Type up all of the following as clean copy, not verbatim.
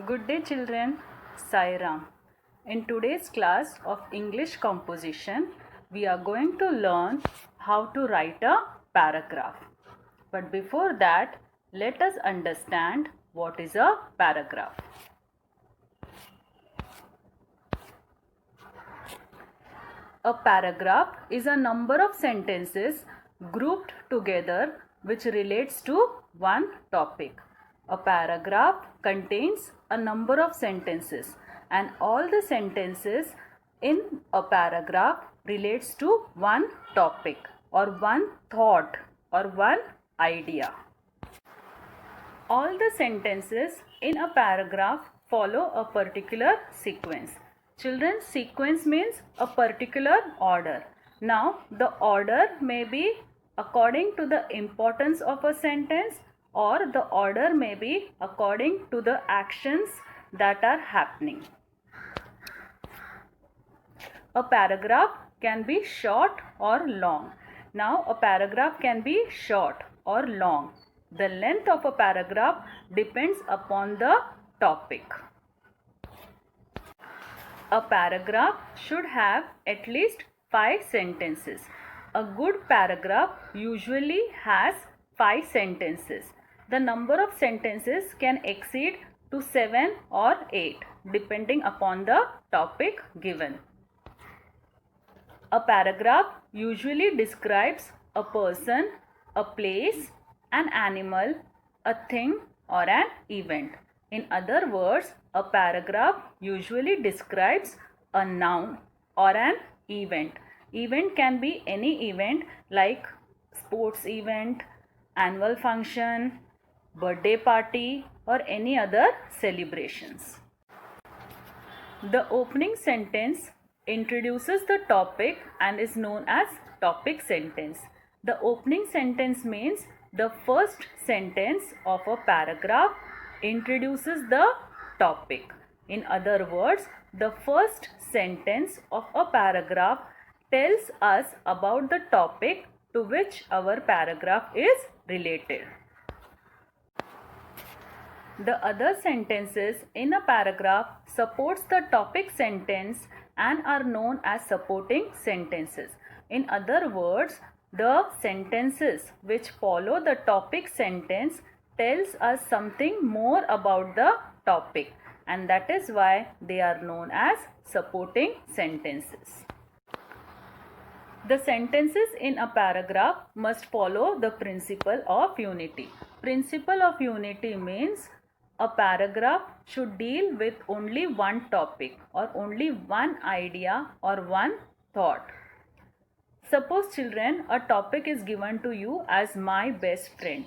Good day children, Sai Ram. In today's class of English composition, we are going to learn how to write a paragraph. But before that, let us understand what is a paragraph. A paragraph is a number of sentences grouped together which relates to one topic. A paragraph contains a number of sentences and all the sentences in a paragraph relates to one topic or one thought or one idea. All the sentences in a paragraph follow a particular sequence. Children, sequence means a particular order. Now, the order may be according to the importance of a sentence or the order may be according to the actions that are happening. A paragraph can be short or long. Now, a paragraph can be short or long. The length of a paragraph depends upon the topic. A paragraph should have at least 5 sentences. A good paragraph usually has 5 sentences. The number of sentences can exceed to 7 or 8 depending upon the topic given. A paragraph usually describes a person, a place, an animal, a thing or an event. In other words, a paragraph usually describes a noun or an event. Event can be any event like sports event, annual function, birthday party or any other celebrations. The opening sentence introduces the topic and is known as topic sentence. The opening sentence means the first sentence of a paragraph introduces the topic. In other words, the first sentence of a paragraph tells us about the topic to which our paragraph is related. The other sentences in a paragraph supports the topic sentence and are known as supporting sentences. In other words, the sentences which follow the topic sentence tells us something more about the topic, and that is why they are known as supporting sentences. The sentences in a paragraph must follow the principle of unity. Principle of unity means a paragraph should deal with only one topic or only one idea or one thought. Suppose children, a topic is given to you as my best friend.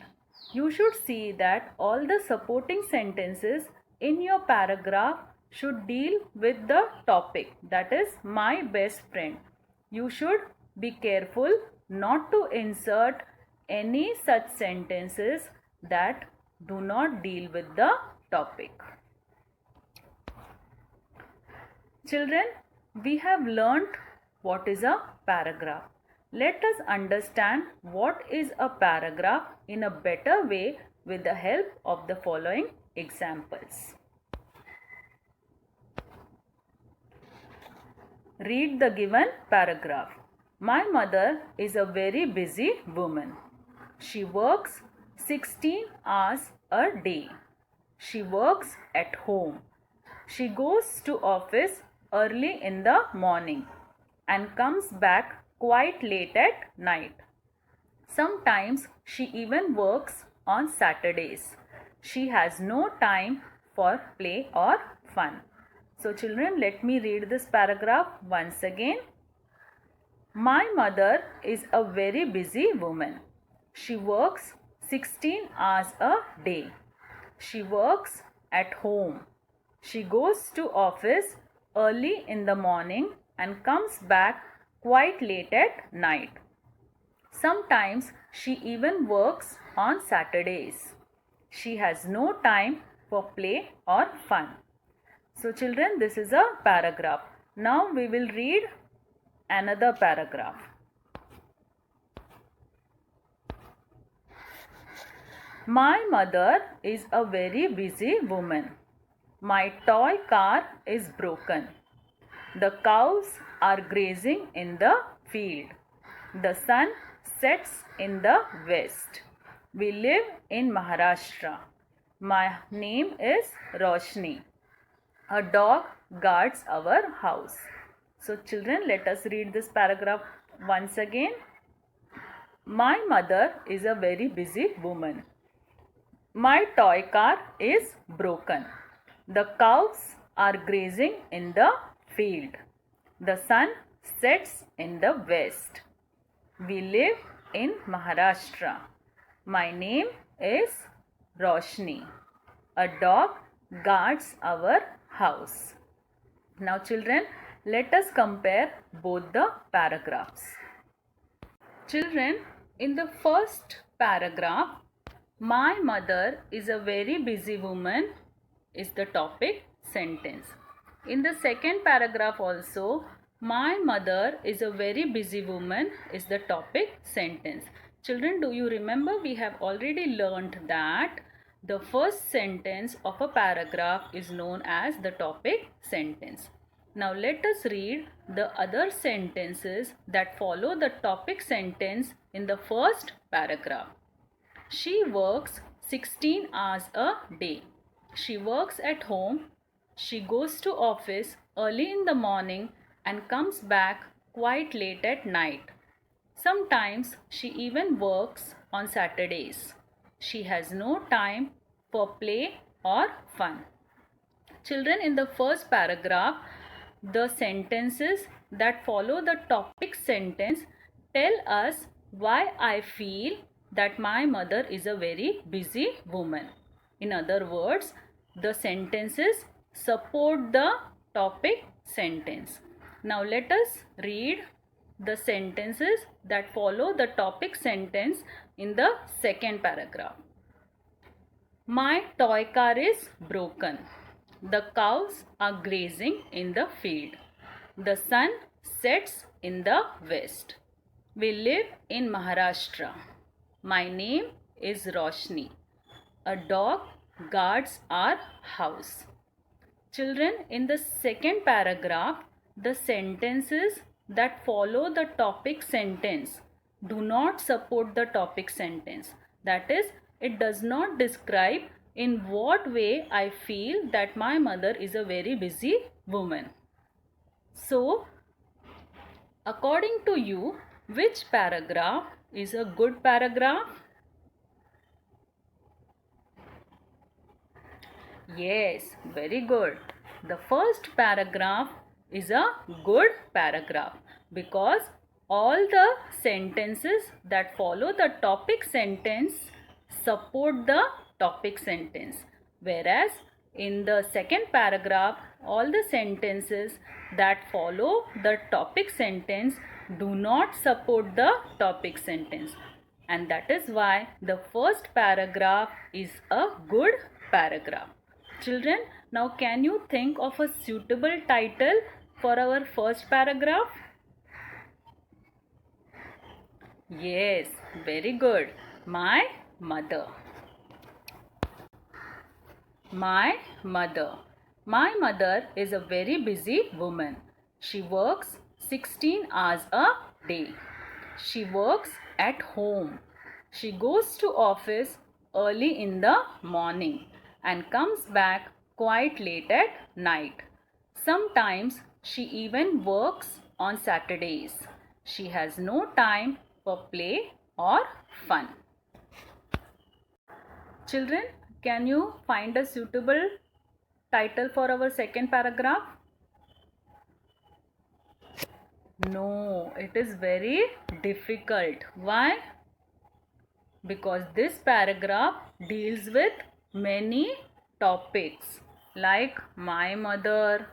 You should see that all the supporting sentences in your paragraph should deal with the topic, that is my best friend. You should be careful not to insert any such sentences that do not deal with the topic. Children, we have learnt what is a paragraph. Let us understand what is a paragraph in a better way with the help of the following examples. Read the given paragraph. My mother is a very busy woman. She works 16 hours a day. She works at home. She goes to office early in the morning and comes back quite late at night. Sometimes she even works on Saturdays. She has no time for play or fun. So children, let me read this paragraph once again. My mother is a very busy woman. She works 16 hours a day. She works at home. She goes to office early in the morning and comes back quite late at night. Sometimes she even works on Saturdays. She has no time for play or fun. So children, this is a paragraph. Now we will read another paragraph. My mother is a very busy woman. My toy car is broken. The cows are grazing in the field. The sun sets in the west. We live in Maharashtra. My name is Roshni. A dog guards our house. So children, let us read this paragraph once again. My mother is a very busy woman. My toy car is broken. The cows are grazing in the field. The sun sets in the west. We live in Maharashtra. My name is Roshni. A dog guards our house. Now children, let us compare both the paragraphs. Children, in the first paragraph, my mother is a very busy woman is the topic sentence. In the second paragraph also, my mother is a very busy woman is the topic sentence. Children, do you remember we have already learned that the first sentence of a paragraph is known as the topic sentence. Now let us read the other sentences that follow the topic sentence in the first paragraph. She works 16 hours a day. She works at home. She goes to office early in the morning and comes back quite late at night. Sometimes she even works on Saturdays. She has no time for play or fun. Children, in the first paragraph, the sentences that follow the topic sentence tell us why I feel that my mother is a very busy woman. In other words, the sentences support the topic sentence. Now let us read the sentences that follow the topic sentence in the second paragraph. My toy car is broken. The cows are grazing in the field. The sun sets in the west. We live in Maharashtra. My name is Roshni. A dog guards our house. Children, in the second paragraph, the sentences that follow the topic sentence do not support the topic sentence. That is, it does not describe in what way I feel that my mother is a very busy woman. So, according to you, which paragraph is a good paragraph? Yes, very good. The first paragraph is a good paragraph because all the sentences that follow the topic sentence support the topic sentence, whereas in the second paragraph all the sentences that follow the topic sentence do not support the topic sentence, and that is why the first paragraph is a good paragraph. Children, now can you think of a suitable title for our first paragraph? Yes, very good. My mother. My mother. My mother is a very busy woman. She works 16 hours a day. She works at home. She goes to office early in the morning and comes back quite late at night. Sometimes she even works on Saturdays. She has no time for play or fun. Children, can you find a suitable title for our second paragraph? No, it is very difficult. Why? Because this paragraph deals with many topics like my mother,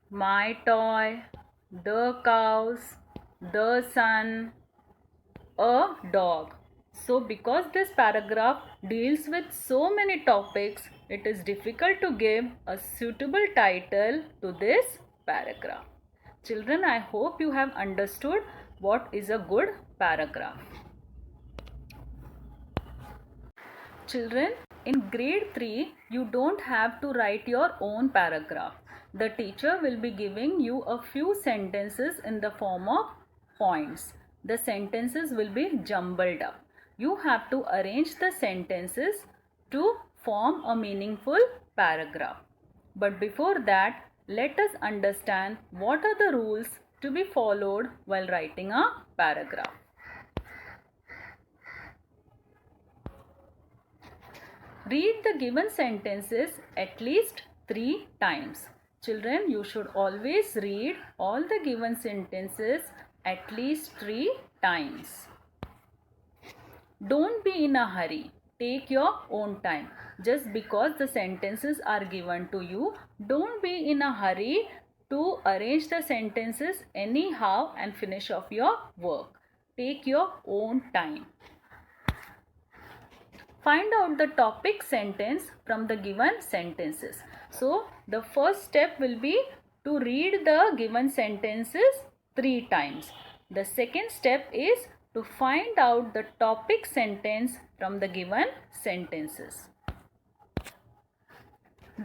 my toy, the cows, the sun, a dog. So because this paragraph deals with so many topics, it is difficult to give a suitable title to this paragraph. Children, I hope you have understood what is a good paragraph. Children, in grade 3, you don't have to write your own paragraph. The teacher will be giving you a few sentences in the form of points. The sentences will be jumbled up. You have to arrange the sentences to form a meaningful paragraph. But before that, let us understand what are the rules to be followed while writing a paragraph. Read the given sentences at least 3 times. Children, you should always read all the given sentences at least 3 times. Don't be in a hurry. Take your own time. Just because the sentences are given to you, don't be in a hurry to arrange the sentences anyhow and finish off your work. Take your own time. Find out the topic sentence from the given sentences. So, the first step will be to read the given sentences 3 times. The second step is to find out the topic sentence from the given sentences.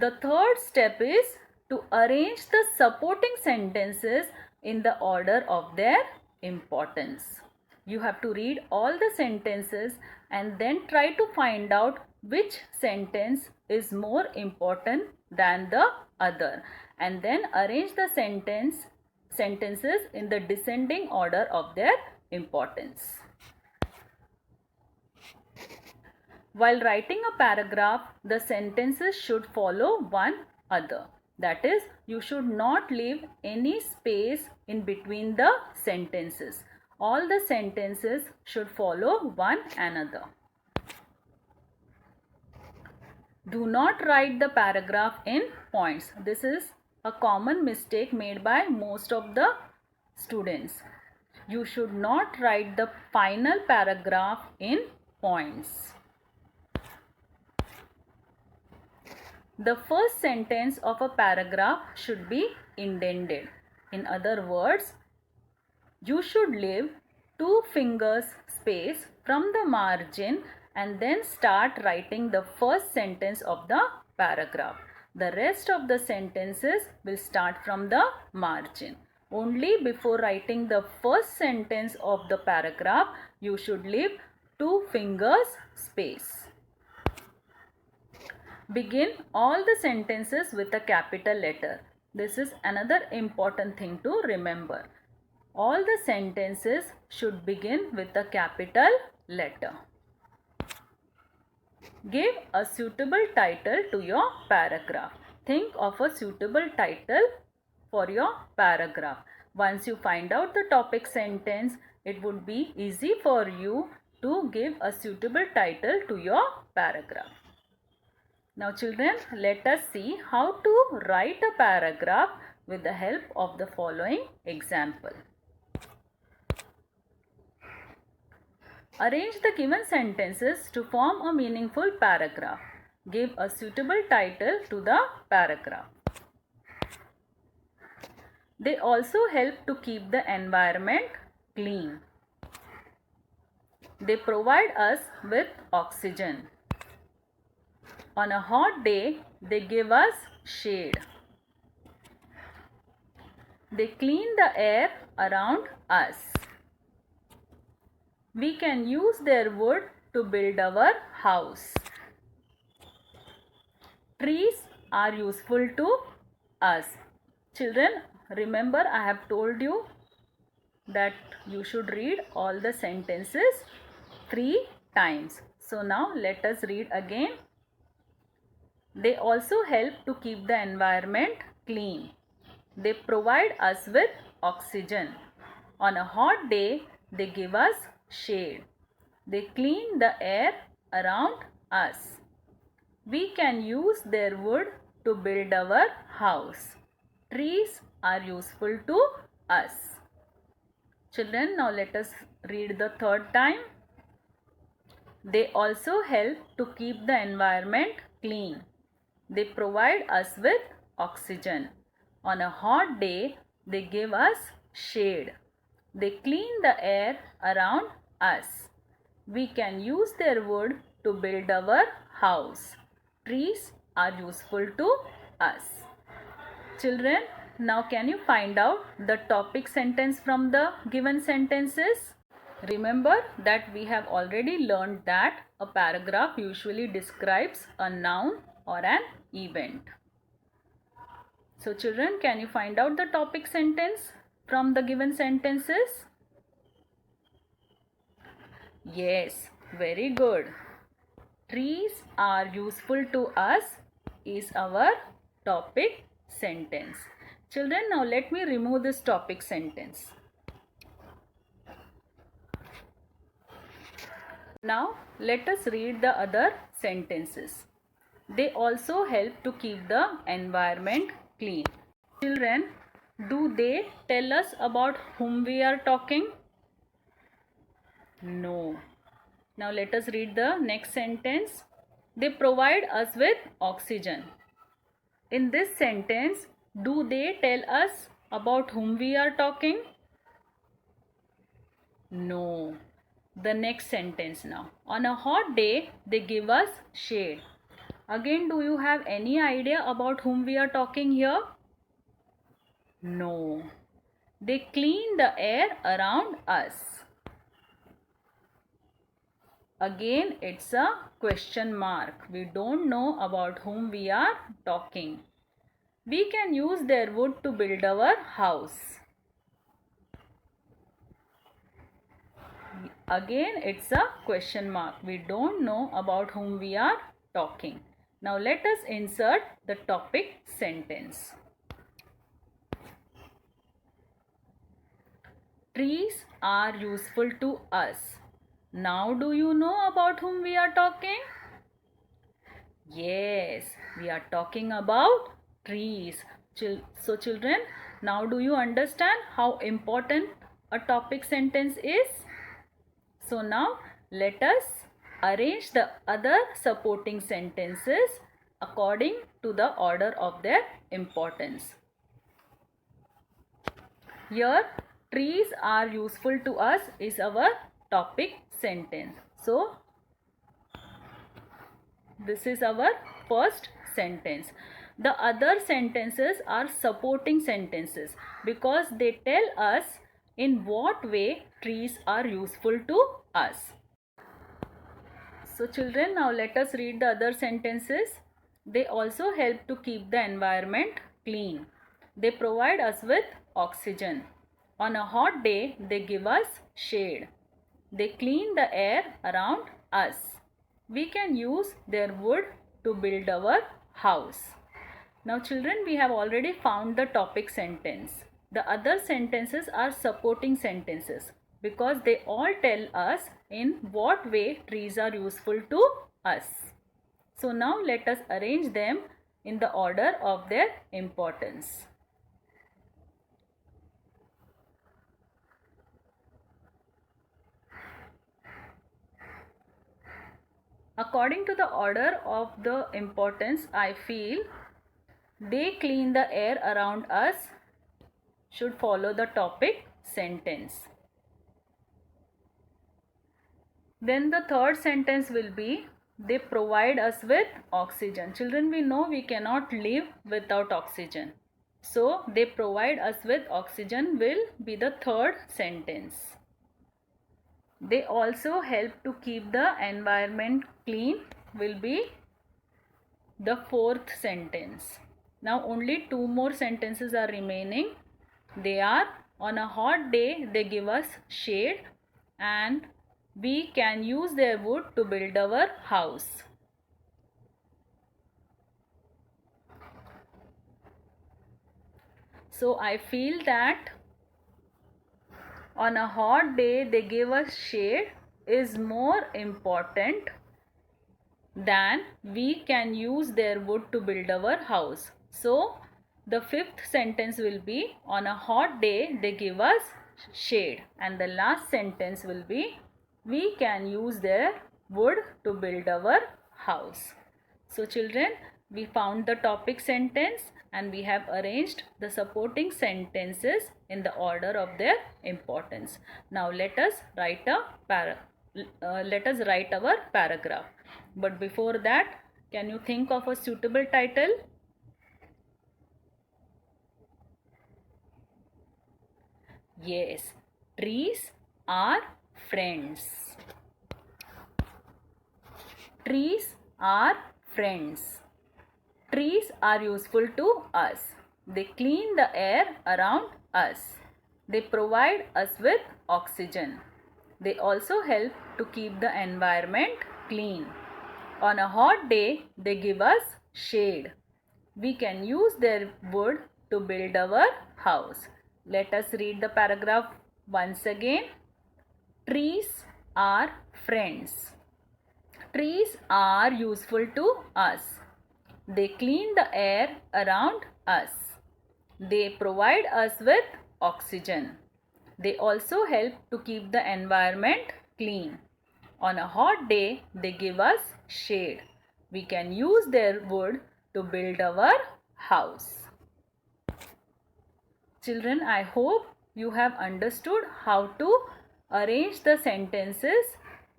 The third step is to arrange the supporting sentences in the order of their importance. You have to read all the sentences and then try to find out which sentence is more important than the other, and then arrange the sentences in the descending order of their importance. While writing a paragraph, the sentences should follow one another. That is, you should not leave any space in between the sentences. All the sentences should follow one another. Do not write the paragraph in points. This is a common mistake made by most of the students. You should not write the final paragraph in points. The first sentence of a paragraph should be indented. In other words, you should leave 2 fingers space from the margin and then start writing the first sentence of the paragraph. The rest of the sentences will start from the margin. Only before writing the first sentence of the paragraph, you should leave 2 fingers space. Begin all the sentences with a capital letter. This is another important thing to remember. All the sentences should begin with a capital letter. Give a suitable title to your paragraph. Think of a suitable title for your paragraph. Once you find out the topic sentence, it would be easy for you to give a suitable title to your paragraph. Now children, let us see how to write a paragraph with the help of the following example. Arrange the given sentences to form a meaningful paragraph. Give a suitable title to the paragraph. They also help to keep the environment clean. They provide us with oxygen. On a hot day, they give us shade. They clean the air around us. We can use their wood to build our house. Trees are useful to us. Children, remember I have told you that you should read all the sentences 3 times. So now let us read again. They also help to keep the environment clean. They provide us with oxygen. On a hot day, they give us shade. They clean the air around us. We can use their wood to build our house. Trees are useful to us. Children, now let us read the third time. They also help to keep the environment clean. They provide us with oxygen. On a hot day, they give us shade. They clean the air around us. We can use their wood to build our house. Trees are useful to us. Children, now can you find out the topic sentence from the given sentences? Remember that we have already learned that a paragraph usually describes a noun or an event. So children, can you find out the topic sentence from the given sentences? Yes, very good. Trees are useful to us is our topic sentence. Children, now let me remove this topic sentence. Now let us read the other sentences. They also help to keep the environment clean. Children, do they tell us about whom we are talking? No. Now let us read the next sentence. They provide us with oxygen. In this sentence, do they tell us about whom we are talking? No. The next sentence now. On a hot day, they give us shade. Again, do you have any idea about whom we are talking here? No. They clean the air around us. Again, it's a question mark. We don't know about whom we are talking. We can use their wood to build our house. Again, it's a question mark. We don't know about whom we are talking. Now let us insert the topic sentence. Trees are useful to us. Now do you know about whom we are talking? Yes, we are talking about trees. So children, now do you understand how important a topic sentence is? So now let us arrange the other supporting sentences according to the order of their importance. Here, trees are useful to us is our topic sentence. So, this is our first sentence. The other sentences are supporting sentences because they tell us in what way trees are useful to us. So children, now let us read the other sentences. They also help to keep the environment clean. They provide us with oxygen. On a hot day, they give us shade. They clean the air around us. We can use their wood to build our house. Now children, we have already found the topic sentence. The other sentences are supporting sentences because they all tell us in what way trees are useful to us. So now let us arrange them in the order of their importance. According to the order of the importance, I feel they clean the air around us should follow the topic sentence. Then the third sentence will be they provide us with oxygen. Children, we know we cannot live without oxygen. So they provide us with oxygen will be the third sentence. They also help to keep the environment clean will be the fourth sentence. Now only two more sentences are remaining. They are on a hot day they give us shade and we can use their wood to build our house. So I feel that on a hot day they give us shade is more important than we can use their wood to build our house. So the fifth sentence will be on a hot day they give us shade and the last sentence will be we can use their wood to build our house. So children, we found the topic sentence and we have arranged the supporting sentences in the order of their importance. Now let us write a let us write our paragraph. But before that, can you think of a suitable title? Yes, trees are friends. Trees are friends. Trees are useful to us. They clean the air around us. They provide us with oxygen. They also help to keep the environment clean. On a hot day, they give us shade. We can use their wood to build our house. Let us read the paragraph once again. Trees are friends. Trees are useful to us. They clean the air around us. They provide us with oxygen. They also help to keep the environment clean. On a hot day, they give us shade. We can use their wood to build our house. Children, I hope you have understood how to arrange the sentences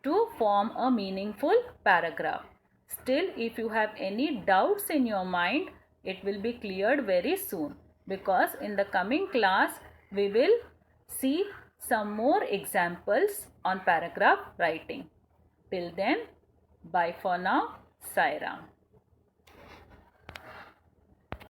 to form a meaningful paragraph. Still, if you have any doubts in your mind, it will be cleared very soon, because in the coming class we will see some more examples on paragraph writing. Till then, bye for now. Sai Ram.